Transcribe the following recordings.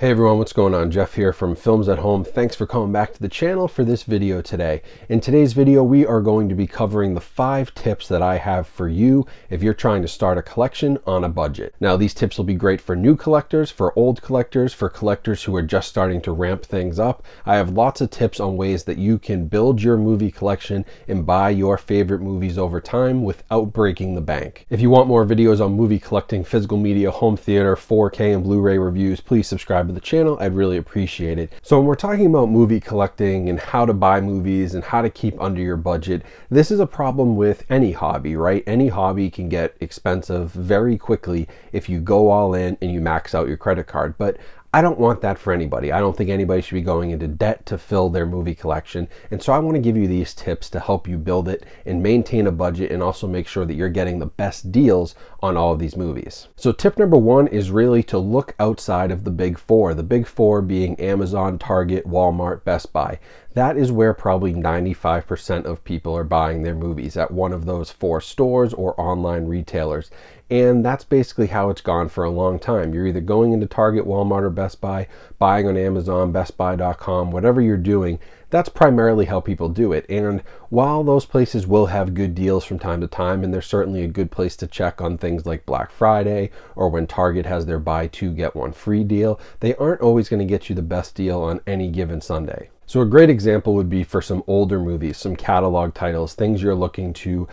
Hey everyone, what's going on? Jeff here from Films at Home. Thanks for coming back to the channel for this video today. In today's video, we are going to be covering the 5 tips that I have for you if you're trying to start a collection on a budget. Now, these tips will be great for new collectors, for old collectors, for collectors who are just starting to ramp things up. I have lots of tips on ways that you can build your movie collection and buy your favorite movies over time without breaking the bank. If you want more videos on movie collecting, physical media, home theater, 4K, and Blu-ray reviews, please subscribe to the channel. I'd really appreciate it. So when we're talking about movie collecting and how to buy movies and how to keep under your budget, this is a problem with any hobby, right? Any hobby can get expensive very quickly if you go all in and you max out your credit card. But I don't want that for anybody. I don't think anybody should be going into debt to fill their movie collection. And so I want to give you these tips to help you build it and maintain a budget and also make sure that you're getting the best deals on all of these movies. So tip number 1 is really to look outside of the big 4. The big 4 being Amazon, Target, Walmart, Best Buy. That is where probably 95% of people are buying their movies, at one of those 4 stores or online retailers. And that's basically how it's gone for a long time. You're either going into Target, Walmart, or Best Buy, buying on Amazon, bestbuy.com, whatever you're doing. That's primarily how people do it. And while those places will have good deals from time to time, and they're certainly a good place to check on things like Black Friday or when Target has their buy 2 get 1 free deal, they aren't always going to get you the best deal on any given Sunday. So a great example would be for some older movies, some catalog titles, things you're looking to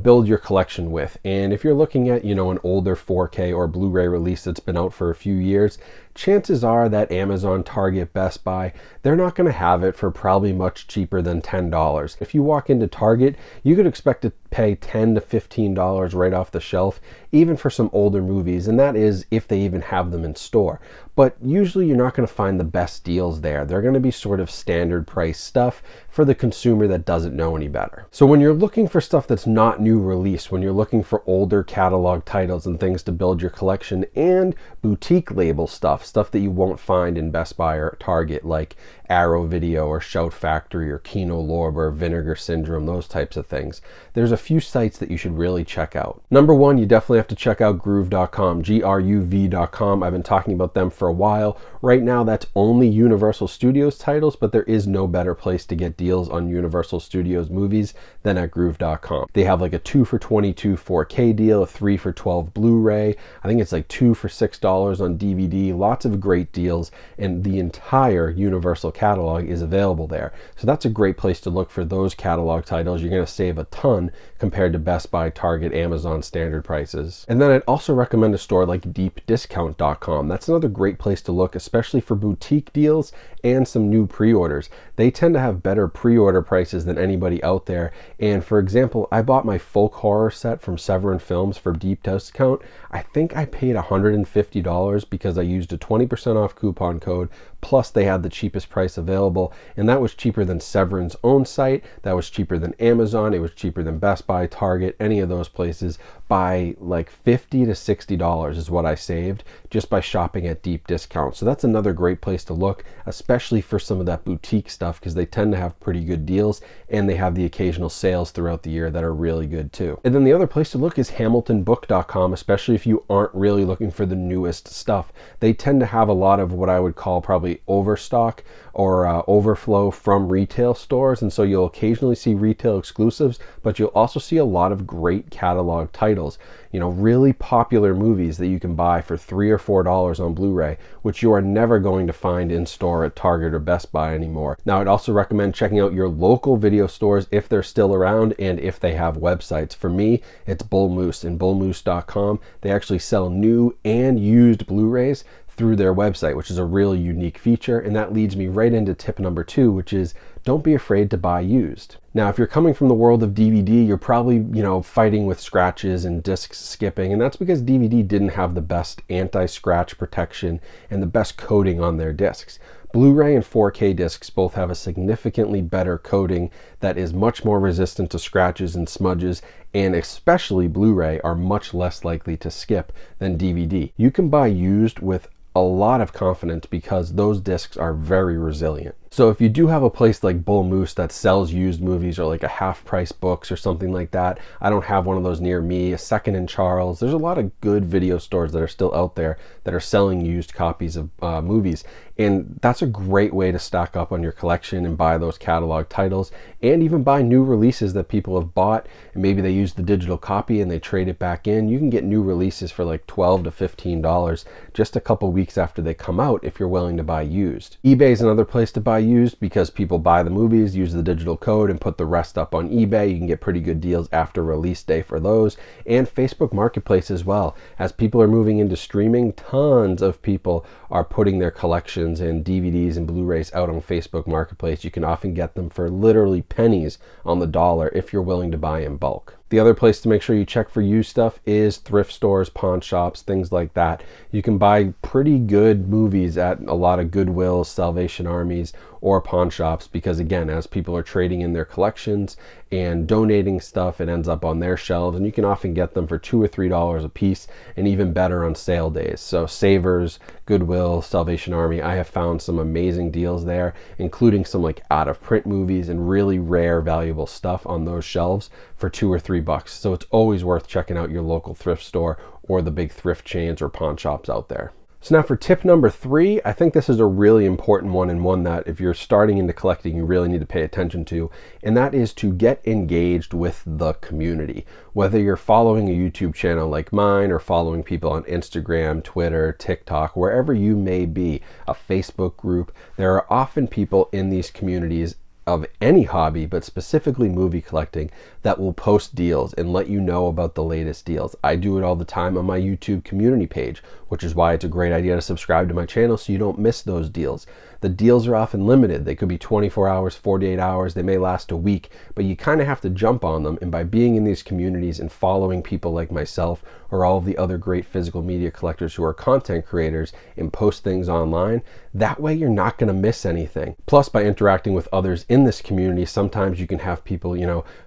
build your collection with. And if you're looking at, an older 4K or Blu-ray release that's been out for a few years, chances are that Amazon, Target, Best Buy, they're not going to have it for probably much cheaper than $10. If you walk into Target, you could expect to pay $10 to $15 right off the shelf, even for some older movies, and that is if they even have them in store. But usually you're not going to find the best deals there. They're going to be sort of standard price stuff for the consumer that doesn't know any better. So when you're looking for stuff that's not new release, when you're looking for older catalog titles and things to build your collection, and boutique label stuff that you won't find in Best Buy or Target, like Arrow Video or Shout Factory or Kino Lorber or Vinegar Syndrome, those types of things, there's a few sites that you should really check out. Number 1, you definitely have to check out groove.com, GRUV.com. I've been talking about them for a while. Right now, that's only Universal Studios titles, but there is no better place to get deals on Universal Studios movies than at groove.com. They have like a 2 for $22 4K deal, a 3 for $12 Blu-ray. I think it's like 2 for $6 on DVD. Lots of great deals, and the entire Universal catalog is available there. So that's a great place to look for those catalog titles. You're going to save a ton compared to Best Buy, Target, Amazon standard prices. And then I'd also recommend a store like deepdiscount.com. That's another great place to look, especially for boutique deals and some new pre-orders. They tend to have better pre-order prices than anybody out there. And for example, I bought my folk horror set from Severin Films for deep discount. I think I paid $150 because I used a 20% off coupon code, plus they had the cheapest price available, and that was cheaper than Severin's own site, that was cheaper than Amazon, it was cheaper than Best Buy, Target, any of those places, by like $50 to $60 is what I saved just by shopping at deep discount. So that's another great place to look, especially for some of that boutique stuff, because they tend to have pretty good deals and they have the occasional sales throughout the year that are really good too. And then the other place to look is hamiltonbook.com, especially if you aren't really looking for the newest stuff. They tend to have a lot of what I would call probably overstock or overflow from retail stores, and so you'll occasionally see retail exclusives, but you'll also see a lot of great catalog titles, really popular movies that you can buy for $3 or $4 on Blu-ray, which you are never going to find in store at Target or Best Buy anymore. Now, I'd also recommend checking out your local video stores if they're still around and if they have websites. For me, it's Bull Moose and bullmoose.com. They actually sell new and used Blu-rays through their website, which is a really unique feature. And that leads me right into tip number 2, which is don't be afraid to buy used. Now, if you're coming from the world of DVD, you're probably, fighting with scratches and disc skipping, and that's because DVD didn't have the best anti-scratch protection and the best coating on their discs. Blu-ray and 4K discs both have a significantly better coating that is much more resistant to scratches and smudges, and especially Blu-ray are much less likely to skip than DVD. You can buy used with a lot of confidence because those discs are very resilient. So if you do have a place like Bull Moose that sells used movies or like a half price books or something like that, I don't have one of those near me. A Second and Charles, there's a lot of good video stores that are still out there that are selling used copies of movies. And that's a great way to stock up on your collection and buy those catalog titles, and even buy new releases that people have bought, and maybe they use the digital copy and they trade it back in. You can get new releases for like $12 to $15 just a couple weeks after they come out if you're willing to buy used. eBay is another place to buy used because people buy the movies, use the digital code, and put the rest up on eBay. You can get pretty good deals after release day for those. And Facebook Marketplace as well. As people are moving into streaming, tons of people are putting their collections and DVDs and Blu-rays out on Facebook Marketplace. You can often get them for literally pennies on the dollar if you're willing to buy in bulk. The other place to make sure you check for used stuff is thrift stores, pawn shops, things like that. You can buy pretty good movies at a lot of Goodwills, Salvation Armies, or pawn shops because, again, as people are trading in their collections and donating stuff, it ends up on their shelves, and you can often get them for $2 or $3 a piece, and even better on sale days. So Savers, Goodwill, Salvation Army, I have found some amazing deals there, including some like out of print movies and really rare, valuable stuff on those shelves for $2 or $3. So it's always worth checking out your local thrift store or the big thrift chains or pawn shops out there. So now for tip number 3, I think this is a really important one, and one that if you're starting into collecting, you really need to pay attention to, and that is to get engaged with the community. Whether you're following a YouTube channel like mine or following people on Instagram, Twitter, TikTok, wherever you may be, a Facebook group, there are often people in these communities of any hobby, but specifically movie collecting, that will post deals and let you know about the latest deals. I do it all the time on my YouTube community page, which is why it's a great idea to subscribe to my channel so you don't miss those deals. The deals are often limited. They could be 24 hours, 48 hours, they may last a week, but you kind of have to jump on them. And by being in these communities and following people like myself or all of the other great physical media collectors who are content creators and post things online, that way you're not going to miss anything. Plus, by interacting with others in this community, sometimes you can have people,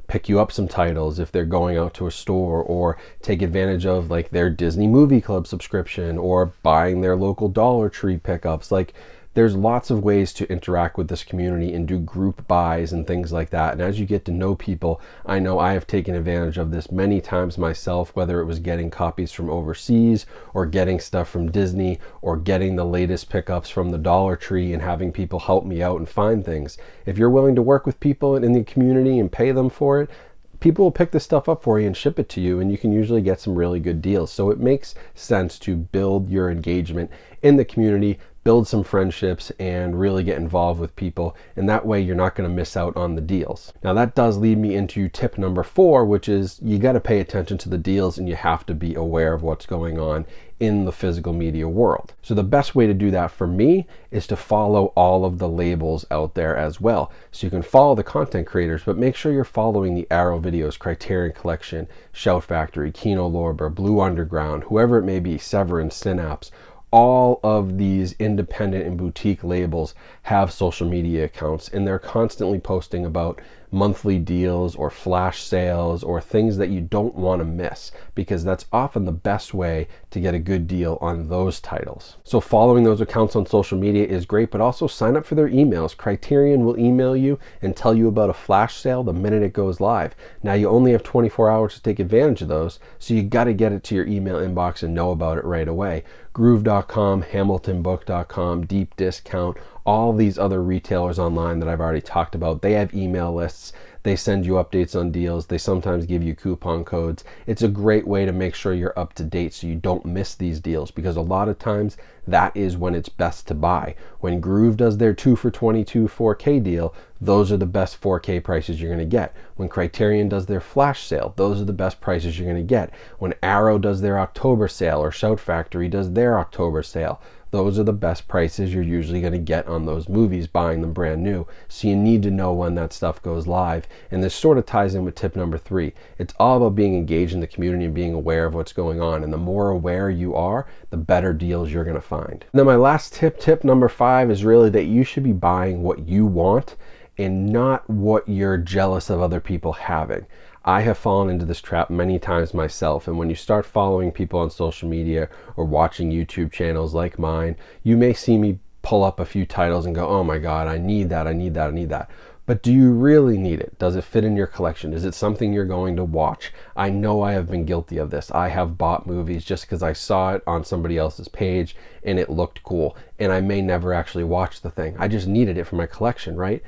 pick you up some titles if they're going out to a store, or take advantage of like their Disney Movie Club subscription, or buying their local Dollar Tree pickups. Like, there's lots of ways to interact with this community and do group buys and things like that. And as you get to know people, I know I have taken advantage of this many times myself, whether it was getting copies from overseas or getting stuff from Disney or getting the latest pickups from the Dollar Tree and having people help me out and find things. If you're willing to work with people in the community and pay them for it, people will pick this stuff up for you and ship it to you, and you can usually get some really good deals. So it makes sense to build your engagement in the community, build some friendships, and really get involved with people, and that way you're not going to miss out on the deals. Now that does lead me into tip number 4, which is you got to pay attention to the deals and you have to be aware of what's going on in the physical media world. So the best way to do that for me is to follow all of the labels out there as well. So you can follow the content creators, but make sure you're following the Arrow Videos, Criterion Collection, Shout Factory, Kino Lorber, Blue Underground, whoever it may be, Severance, Synapse. All of these independent and boutique labels have social media accounts, and they're constantly posting about monthly deals or flash sales or things that you don't want to miss, because that's often the best way to get a good deal on those titles. So following those accounts on social media is great, but also sign up for their emails. Criterion will email you and tell you about a flash sale the minute it goes live. Now you only have 24 hours to take advantage of those, so you got to get it to your email inbox and know about it right away. Groove.com, HamiltonBook.com, Deep Discount, all these other retailers online that I've already talked about, they have email lists. They send you updates on deals. They sometimes give you coupon codes. It's a great way to make sure you're up to date so you don't miss these deals, because a lot of times that is when it's best to buy. When Groove does their 2 for $22 4K deal, those are the best 4K prices you're going to get. When Criterion does their flash sale, those are the best prices you're going to get. When Arrow does their October sale or Shout Factory does their October sale, those are the best prices you're usually going to get on those movies buying them brand new. So you need to know when that stuff goes live. And this sort of ties in with tip number 3. It's all about being engaged in the community and being aware of what's going on. And the more aware you are, the better deals you're going to find. And then my last tip number 5, is really that you should be buying what you want and not what you're jealous of other people having. I have fallen into this trap many times myself, and when you start following people on social media or watching YouTube channels like mine, you may see me pull up a few titles and go, oh my God, I need that, I need that, I need that. But do you really need it? Does it fit in your collection? Is it something you're going to watch? I know I have been guilty of this. I have bought movies just because I saw it on somebody else's page and it looked cool, and I may never actually watch the thing. I just needed it for my collection, right?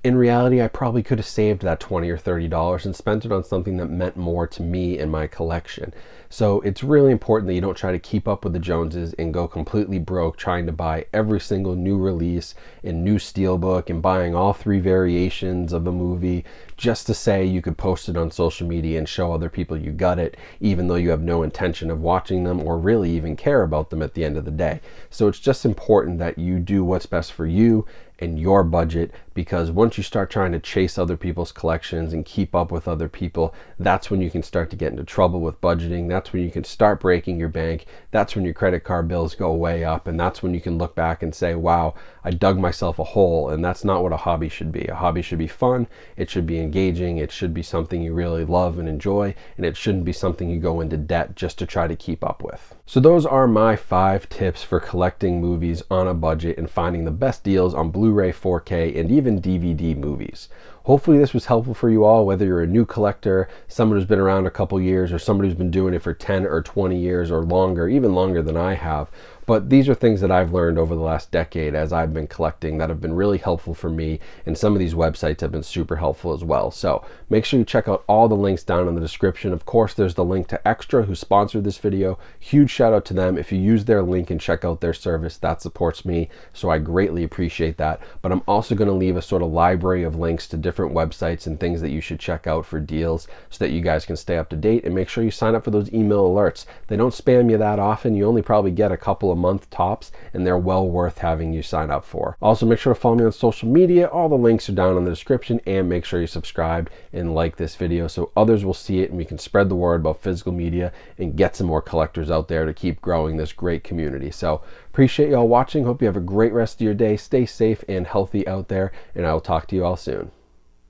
In reality, I probably could have saved that $20 or $30 and spent it on something that meant more to me and my collection. So it's really important that you don't try to keep up with the Joneses and go completely broke trying to buy every single new release and new steelbook and buying all 3 variations of a movie just to say you could post it on social media and show other people you got it, even though you have no intention of watching them or really even care about them at the end of the day. So it's just important that you do what's best for you and your budget, because once you start trying to chase other people's collections and keep up with other people, that's when you can start to get into trouble with budgeting. That's when you can start breaking your bank. That's when your credit card bills go way up, and that's when you can look back and say, wow, I dug myself a hole. And that's not what a hobby should be. A hobby should be fun, it should be engaging, it should be something you really love and enjoy, and it shouldn't be something you go into debt just to try to keep up with. So those are my 5 tips for collecting movies on a budget and finding the best deals on Blu-ray, 4K, and even DVD movies. Hopefully this was helpful for you all, whether you're a new collector, someone who's been around a couple years, or somebody who's been doing it for 10 or 20 years or longer, even longer than I have. But these are things that I've learned over the last decade as I've been collecting that have been really helpful for me, and some of these websites have been super helpful as well. So make sure you check out all the links down in the description. Of course, there's the link to Extra, who sponsored this video. Huge shout out to them. If you use their link and check out their service, that supports me, so I greatly appreciate that. But I'm also going to leave a sort of library of links to different websites and things that you should check out for deals so that you guys can stay up to date, and make sure you sign up for those email alerts. They don't spam you that often. You only probably get a couple of month tops, and they're well worth having you sign up for. Also, make sure to follow me on social media. All the links are down in the description, and make sure you subscribe and like this video so others will see it and we can spread the word about physical media and get some more collectors out there to keep growing this great community. So appreciate y'all watching. Hope you have a great rest of your day. Stay safe and healthy out there, and I will talk to you all soon.